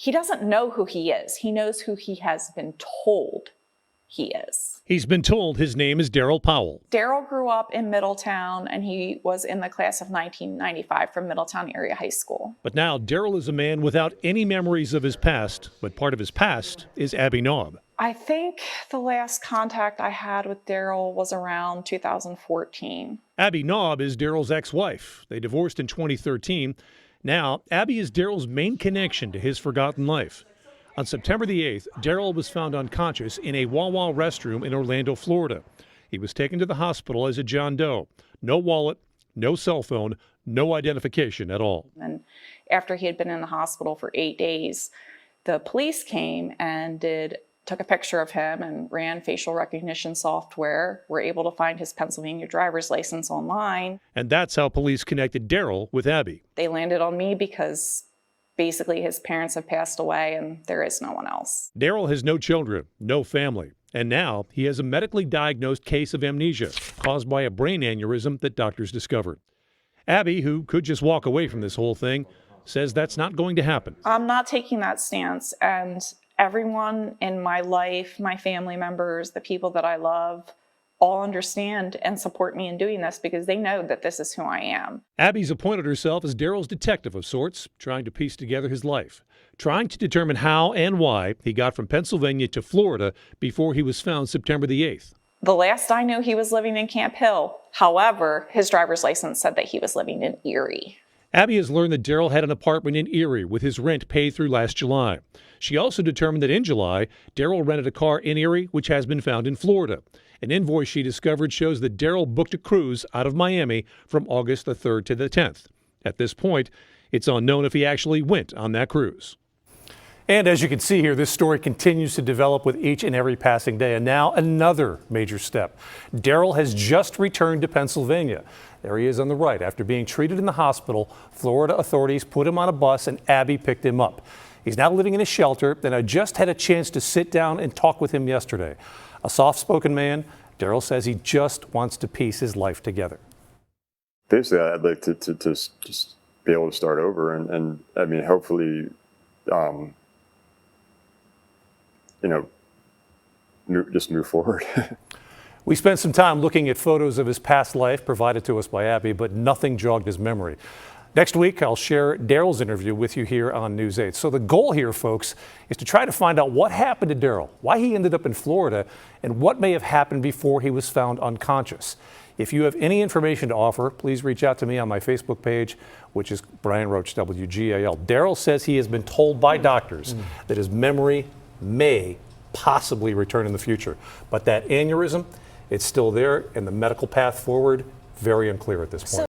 He doesn't know who he is. He knows who he has been told he is. He's been told his name is Daryl Powell. Daryl grew up in Middletown, and he was in the class of 1995 from Middletown Area High School. But now Daryl is a man without any memories of his past, but part of his past is Abby Naub. I think the last contact I had with Daryl was around 2014. Abby Naub is Daryl's ex-wife. They divorced in 2013. Now, Abby is Daryl's main connection to his forgotten life. On September the 8th, Daryl was found unconscious in a Wawa restroom in Orlando, Florida. He was taken to the hospital as a John Doe. No wallet, no cell phone, no identification at all. And after he had been in the hospital for 8 days, the police came and took a picture of him and ran facial recognition software, were able to find his Pennsylvania driver's license online. And that's how police connected Daryl with Abby. They landed on me because basically his parents have passed away and there is no one else. Daryl has no children, no family, and now he has a medically diagnosed case of amnesia caused by a brain aneurysm that doctors discovered. Abby, who could just walk away from this whole thing, says that's not going to happen. I'm not taking that stance, and everyone in my life, my family members, the people that I love, all understand and support me in doing this because they know that this is who I am. Abby's appointed herself as Daryl's detective of sorts, trying to piece together his life, trying to determine how and why he got from Pennsylvania to Florida before he was found September the 8th. The last I knew, he was living in Camp Hill. However, his driver's license said that he was living in Erie. Abby has learned that Daryl had an apartment in Erie with his rent paid through last July. She also determined that in July, Daryl rented a car in Erie, which has been found in Florida. An invoice she discovered shows that Daryl booked a cruise out of Miami from August the 3rd to the 10th. At this point, it's unknown if he actually went on that cruise. And as you can see here, this story continues to develop with each and every passing day. And now another major step. Daryl has just returned to Pennsylvania. There he is on the right. After being treated in the hospital, Florida authorities put him on a bus and Abby picked him up. He's now living in a shelter, and I just had a chance to sit down and talk with him yesterday. A soft-spoken man, Daryl says he just wants to piece his life together. Basically, I'd like to just be able to start over and I mean, hopefully, just move forward. We spent some time looking at photos of his past life provided to us by Abby, but nothing jogged his memory. Next week, I'll share Daryl's interview with you here on News 8. So the goal here, folks, is to try to find out what happened to Daryl, why he ended up in Florida, and what may have happened before he was found unconscious. If you have any information to offer, please reach out to me on my Facebook page, which is Brian Roach, WGAL. Daryl says he has been told by doctors that his memory may possibly return in the future. But that aneurysm, it's still there, and the medical path forward, very unclear at this point.